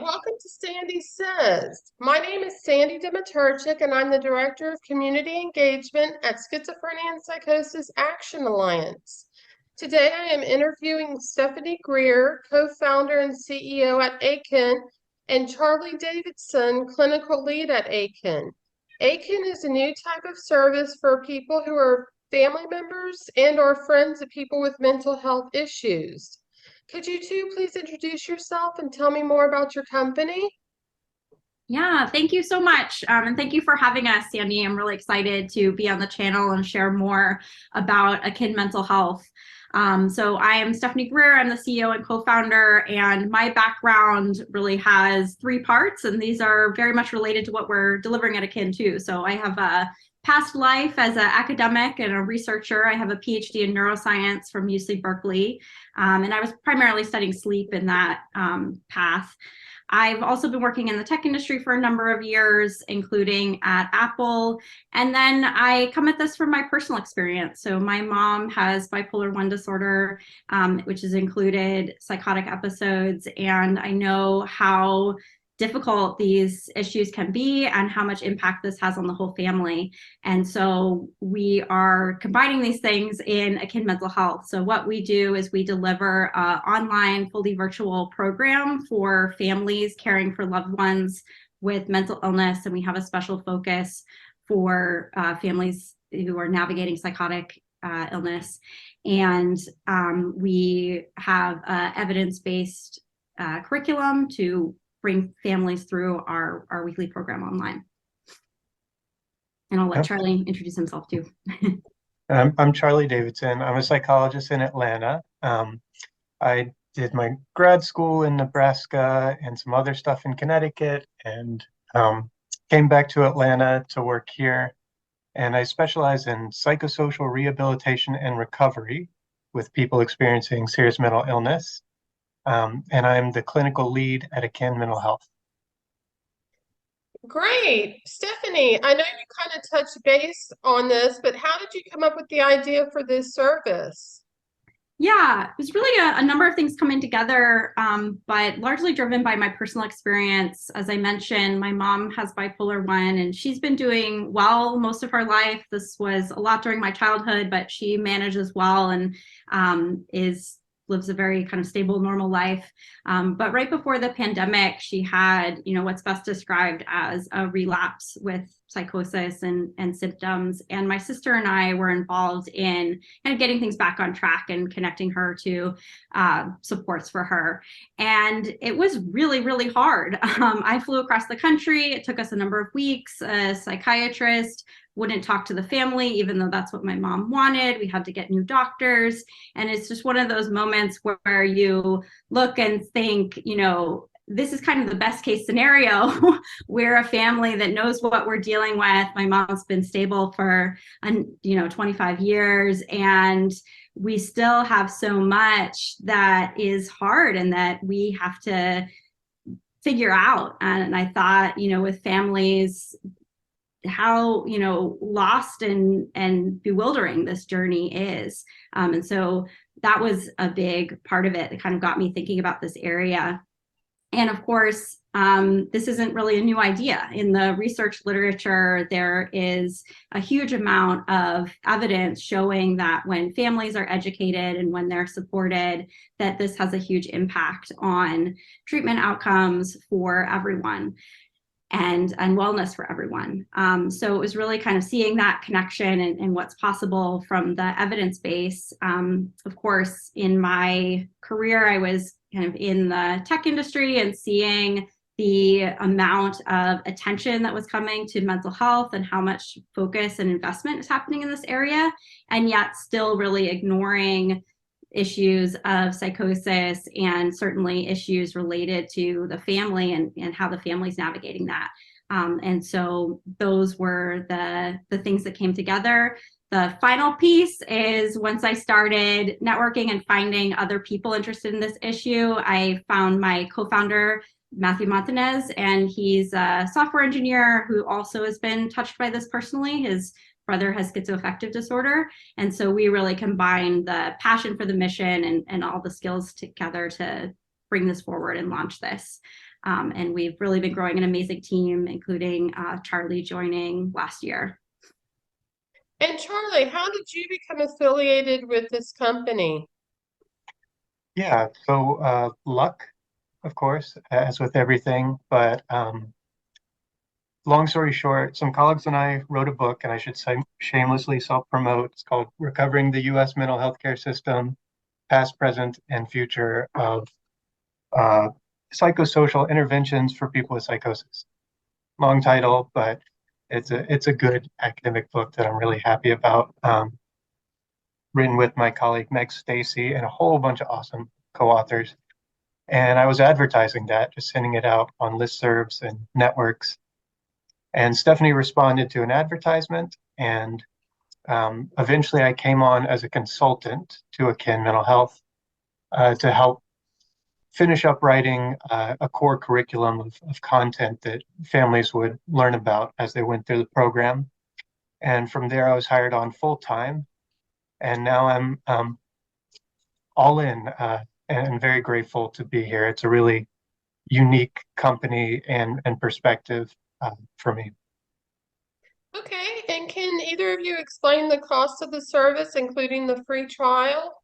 welcome to Sandy Says. My name is Sandy Demiturchik, and I'm the Director of Community Engagement at Schizophrenia and Psychosis Action Alliance. Today I am interviewing Stephanie Greer, co-founder and CEO at AKIN, and Charlie Davidson, clinical lead at AKIN. AKIN is a new type of service for people who are family members and or friends of people with mental health issues. Could you two please introduce yourself and tell me more about your company? Yeah, thank you so much. And thank you for having us, Sandy. I'm really excited to be on the channel and share more about AKIN mental health. So I am Stephanie Greer. I'm the CEO and co-founder, and my background really has three parts, and these are very much related to what we're delivering at AKIN too. So I have a past life as an academic and a researcher. I have a PhD in neuroscience from UC Berkeley, and I was primarily studying sleep in that path. I've also been working in the tech industry for a number of years, including at Apple. And then I come at this from my personal experience. So my mom has bipolar 1 disorder, which has included psychotic episodes. And I know how difficult these issues can be and how much impact this has on the whole family. And so we are combining these things in AKIN mental health. So what we do is we deliver an online, fully virtual program for families caring for loved ones with mental illness. And we have a special focus for families who are navigating psychotic illness. And we have evidence-based curriculum to bring families through our weekly program online. And I'll let Charlie introduce himself too. I'm Charlie Davidson. I'm a psychologist in Atlanta. I did my grad school in Nebraska and some other stuff in Connecticut, and came back to Atlanta to work here. And I specialize in psychosocial rehabilitation and recovery with people experiencing serious mental illness. And I'm the clinical lead at AKIN Mental Health. Great. Stephanie, I know you kind of touched base on this, but how did you come up with the idea for this service? Yeah, it was really a number of things coming together, but largely driven by my personal experience. As I mentioned, my mom has bipolar 1, and she's been doing well most of her life. This was a lot during my childhood, but she manages well and lives a very kind of stable, normal life. But right before the pandemic, she had, what's best described as a relapse with psychosis and symptoms. And my sister and I were involved in kind of getting things back on track and connecting her to supports for her. And it was really, really hard. I flew across the country. It took us a number of weeks. A psychiatrist wouldn't talk to the family, even though that's what my mom wanted. We had to get new doctors. And it's just one of those moments where you look and think, this is kind of the best case scenario. We're a family that knows what we're dealing with. My mom's been stable for 25 years, and we still have so much that is hard and that we have to figure out. And I thought, with families, how lost and bewildering this journey is. And so that was a big part of it that kind of got me thinking about this area. And of course, this isn't really a new idea. In the research literature, there is a huge amount of evidence showing that when families are educated and when they're supported, that this has a huge impact on treatment outcomes for everyone and wellness for everyone. So it was really kind of seeing that connection and what's possible from the evidence base. Of course, in my career, I was kind of in the tech industry and seeing the amount of attention that was coming to mental health and how much focus and investment is happening in this area, and yet still really ignoring issues of psychosis and certainly issues related to the family and how the family's navigating that. And so those were the things that came together. The final piece is once I started networking and finding other people interested in this issue, I found my co-founder, Matthew Montanez, and he's a software engineer who also has been touched by this personally. His brother has schizoaffective disorder. And so we really combine the passion for the mission and all the skills together to bring this forward and launch this. And we've really been growing an amazing team, including Charlie joining last year. And Charlie, how did you become affiliated with this company? Yeah, so luck, of course, as with everything. But long story short, some colleagues and I wrote a book, and I should say shamelessly self-promote. It's called Recovering the U.S. Mental Health Care System, Past, Present, and Future of uh, Psychosocial Interventions for People with Psychosis. Long title, but it's a good academic book that I'm really happy about. Written with my colleague Meg Stacy and a whole bunch of awesome co-authors. And I was advertising that, just sending it out on listservs and networks. And Stephanie responded to an advertisement, and eventually I came on as a consultant to AKIN Mental Health to help finish up writing a core curriculum of content that families would learn about as they went through the program. And from there, I was hired on full time, and now I'm all in and very grateful to be here. It's a really unique company and perspective for me. Okay, and can either of you explain the cost of the service, including the free trial?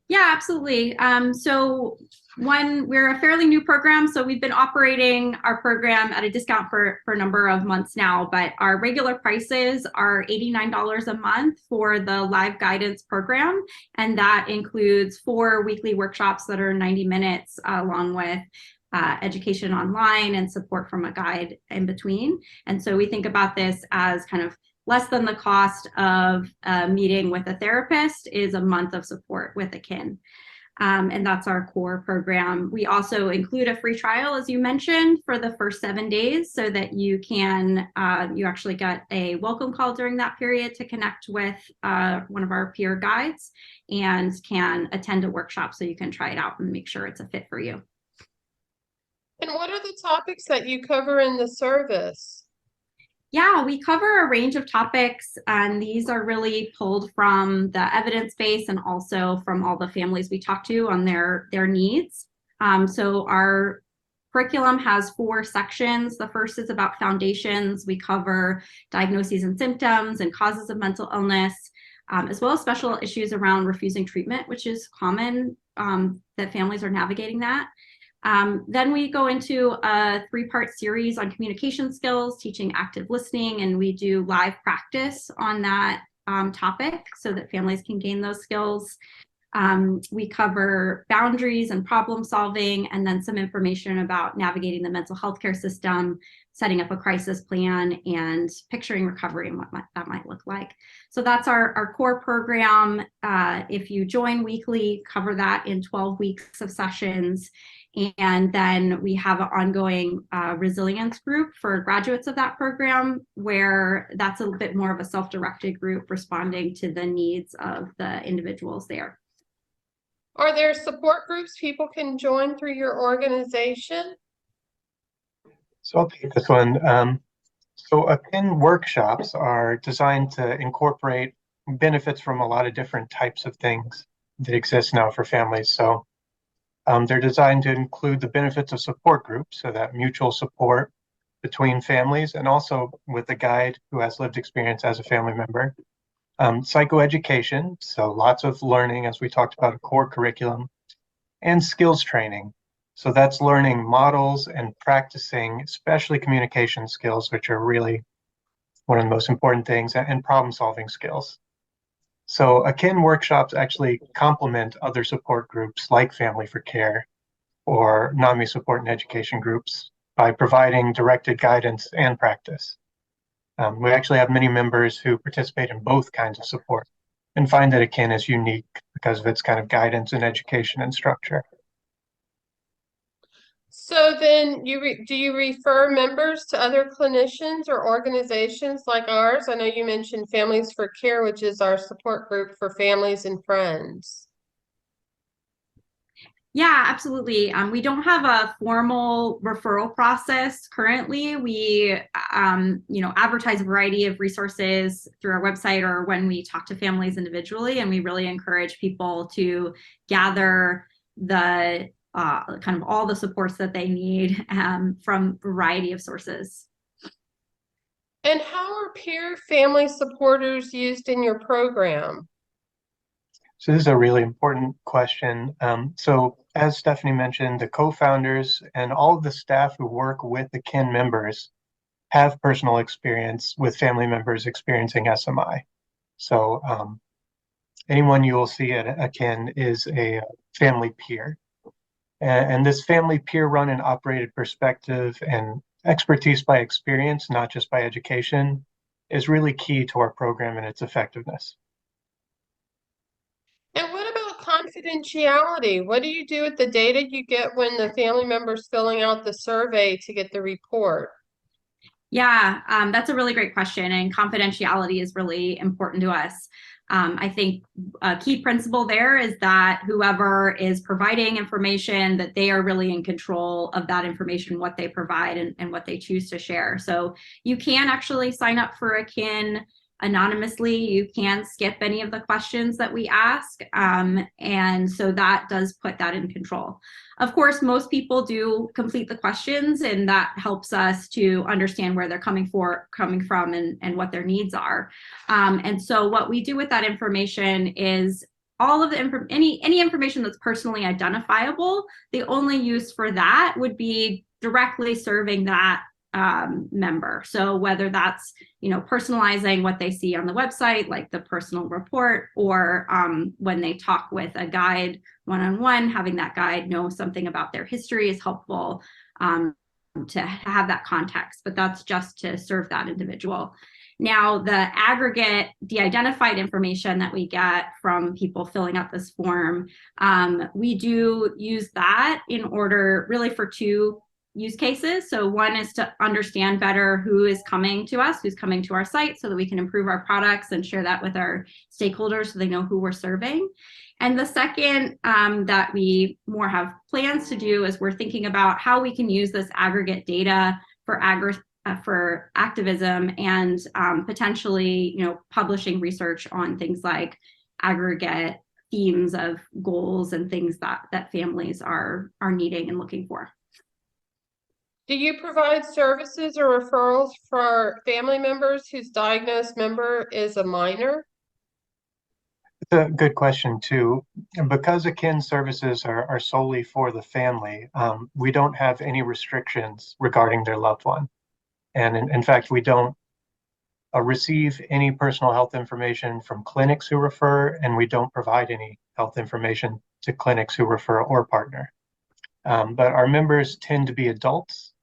Yeah, absolutely. So we're a fairly new program, so we've been operating our program at a discount for a number of months now, but our regular prices are $89 a month for the live guidance program, and that includes 4 weekly workshops that are 90 minutes along with education online and support from a guide in between. And so we think about this as kind of less than the cost of a meeting with a therapist is a month of support with AKIN. And that's our core program. We also include a free trial, as you mentioned, for the first 7 days so that you can, you actually get a welcome call during that period to connect with one of our peer guides and can attend a workshop so you can try it out and make sure it's a fit for you. And what are the topics that you cover in the service? Yeah, we cover a range of topics, and these are really pulled from the evidence base and also from all the families we talk to on their needs. So our curriculum has 4 sections. The first is about foundations. We cover diagnoses and symptoms and causes of mental illness, as well as special issues around refusing treatment, which is common that families are navigating that. Then we go into a 3-part series on communication skills, teaching active listening, and we do live practice on that topic so that families can gain those skills. We cover boundaries and problem solving, and then some information about navigating the mental health care system, setting up a crisis plan, and picturing recovery and what that might look like. So that's our core program. If you join weekly, cover that in 12 weeks of sessions. And then we have an ongoing resilience group for graduates of that program, where that's a bit more of a self-directed group responding to the needs of the individuals there. Are there support groups people can join through your organization? So I'll take this one. So AKIN workshops are designed to incorporate benefits from a lot of different types of things that exist now for families. So they're designed to include the benefits of support groups, so that mutual support between families and also with a guide who has lived experience as a family member. Psychoeducation, so lots of learning, as we talked about, a core curriculum, and skills training. So that's learning models and practicing, especially communication skills, which are really one of the most important things, and problem-solving skills. So AKIN workshops actually complement other support groups like Family for Care or NAMI support and education groups by providing directed guidance and practice. We actually have many members who participate in both kinds of support and find that AKIN is unique because of its kind of guidance and education and structure. So then do you refer members to other clinicians or organizations like ours? I know you mentioned Families for Care, which is our support group for families and friends. Yeah, absolutely. We don't have a formal referral process currently. We, advertise a variety of resources through our website or when we talk to families individually, and we really encourage people to gather the kind of all the supports that they need from a variety of sources. And how are peer family supporters used in your program? So this is a really important question. So as Stephanie mentioned, the co-founders and all of the staff who work with the AKIN members have personal experience with family members experiencing SMI. So anyone you will see at AKIN is a family peer. And this family peer run and operated perspective and expertise by experience, not just by education, is really key to our program and its effectiveness. And what about confidentiality? What do you do with the data you get when the family member's filling out the survey to get the report? Yeah, that's a really great question, and confidentiality is really important to us. I think a key principle there is that whoever is providing information, that they are really in control of that information, what they provide and what they choose to share. So you can actually sign up for AKIN anonymously. You can skip any of the questions that we ask. And so that does put that in control. Of course, most people do complete the questions, and that helps us to understand where they're coming from and what their needs are. And so what we do with that information is all of the any information that's personally identifiable, the only use for that would be directly serving that member. So whether that's, personalizing what they see on the website, like the personal report, or when they talk with a guide one-on-one, having that guide know something about their history is helpful to have that context, but that's just to serve that individual. Now, the aggregate de-identified information that we get from people filling out this form, we do use that in order really for two use cases. So one is to understand better who is coming to us, who's coming to our site, so that we can improve our products and share that with our stakeholders so they know who we're serving. And the second that we more have plans to do is we're thinking about how we can use this aggregate data for activism and potentially, publishing research on things like aggregate themes of goals and things that families are needing and looking for. Do you provide services or referrals for family members whose diagnosed member is a minor? It's a good question too. And because AKIN services are solely for the family, we don't have any restrictions regarding their loved one. And in fact, we don't receive any personal health information from clinics who refer, and we don't provide any health information to clinics who refer or partner. But our members tend to be adults,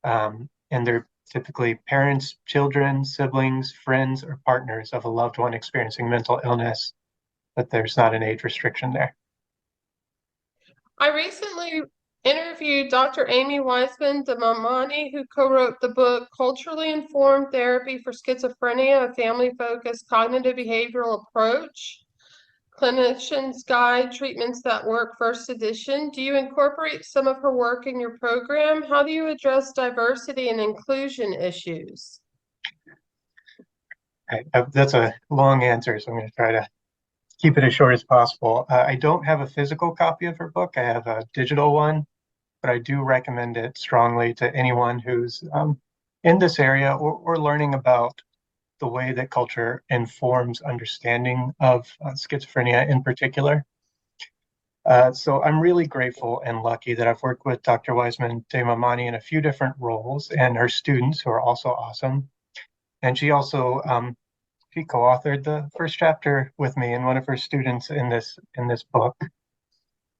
and they're typically parents, children, siblings, friends, or partners of a loved one experiencing mental illness, but there's not an age restriction there. I recently interviewed Dr. Amy Wiseman-Damamani, who co-wrote the book Culturally Informed Therapy for Schizophrenia, a Family-Focused Cognitive Behavioral Approach. Clinician's Guide, Treatments That Work, first edition. Do you incorporate some of her work in your program? How do you address diversity and inclusion issues? That's a long answer, so I'm going to try to keep it as short as possible. I don't have a physical copy of her book. I have a digital one, but I do recommend it strongly to anyone who's in this area or learning about the way that culture informs understanding of schizophrenia in particular. So I'm really grateful and lucky that I've worked with Dr. Wiseman-Damamani in a few different roles, and her students who are also awesome. And she also she co-authored the first chapter with me and one of her students in this book.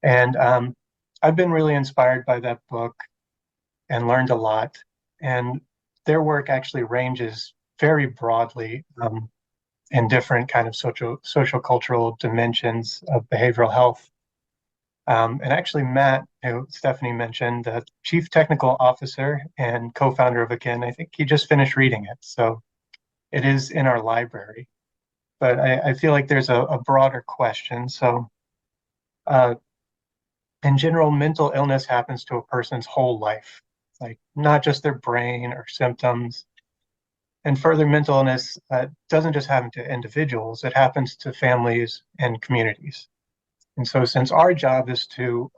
And I've been really inspired by that book and learned a lot. And their work actually ranges very broadly in different kind of social cultural dimensions of behavioral health. And actually, Matt, who Stephanie mentioned, the Chief Technical Officer and co-founder of AKIN, I think he just finished reading it. So it is in our library. But I feel like there's a broader question. So in general, mental illness happens to a person's whole life, like not just their brain or symptoms. And further, mental illness doesn't just happen to individuals, it happens to families and communities. And so since our job is to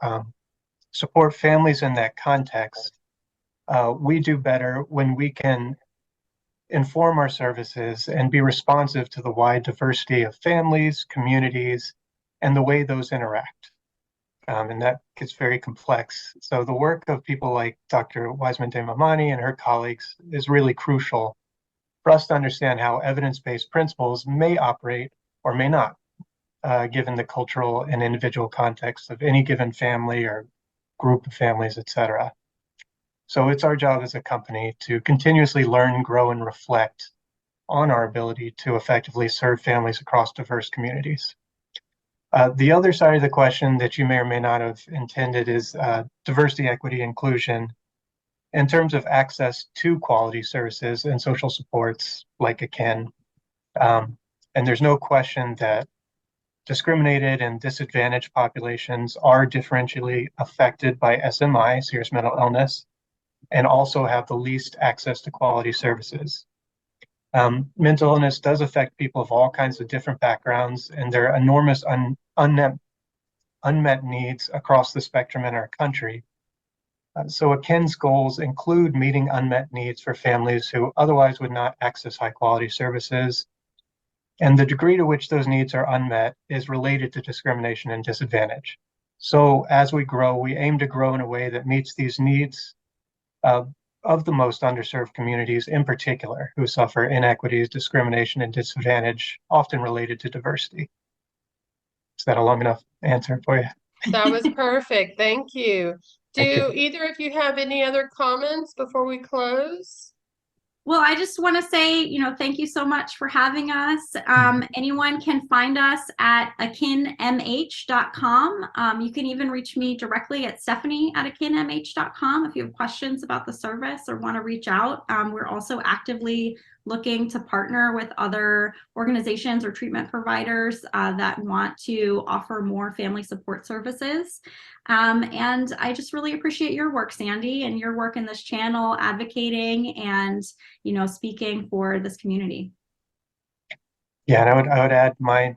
support families in that context, we do better when we can inform our services and be responsive to the wide diversity of families, communities, and the way those interact. And that gets very complex. So the work of people like Dr. Wiseman-Damamani and her colleagues is really crucial for us to understand how evidence-based principles may operate or may not, given the cultural and individual context of any given family or group of families, et cetera. So it's our job as a company to continuously learn, grow, and reflect on our ability to effectively serve families across diverse communities. The other side of the question that you may or may not have intended is diversity, equity, inclusion in terms of access to quality services and social supports like AKIN. And there's no question that discriminated and disadvantaged populations are differentially affected by SMI, serious mental illness, and also have the least access to quality services. Mental illness does affect people of all kinds of different backgrounds, and there are enormous unmet needs across the spectrum in our country. So AKIN's goals include meeting unmet needs for families who otherwise would not access high quality services. And the degree to which those needs are unmet is related to discrimination and disadvantage. So as we grow, we aim to grow in a way that meets these needs of the most underserved communities in particular, who suffer inequities, discrimination, and disadvantage, often related to diversity. Is that a long enough answer for you? That was perfect. Thank you. Thank you. Do either of you have any other comments before we close? Well, I just want to say, thank you so much for having us. Anyone can find us at akinmh.com. You can even reach me directly at stephanie@akinmh.com if you have questions about the service or want to reach out. We're also actively looking to partner with other organizations or treatment providers that want to offer more family support services. And I just really appreciate your work, Sandy, and your work in this channel, advocating and, speaking for this community. Yeah, and I would add my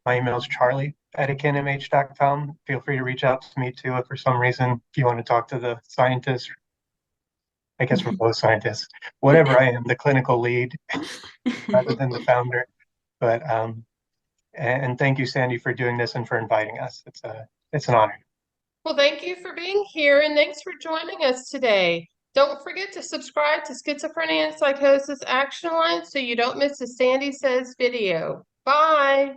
email is charlie@akinmh.com. Feel free to reach out to me too if for some reason you want to talk to the scientist. I guess we're both scientists. Whatever I am, the clinical lead rather than the founder. But and thank you, Sandy, for doing this and for inviting us. It's an honor. Well, thank you for being here and thanks for joining us today. Don't forget to subscribe to Schizophrenia and Psychosis Action Alliance so you don't miss a Sandy Says video. Bye.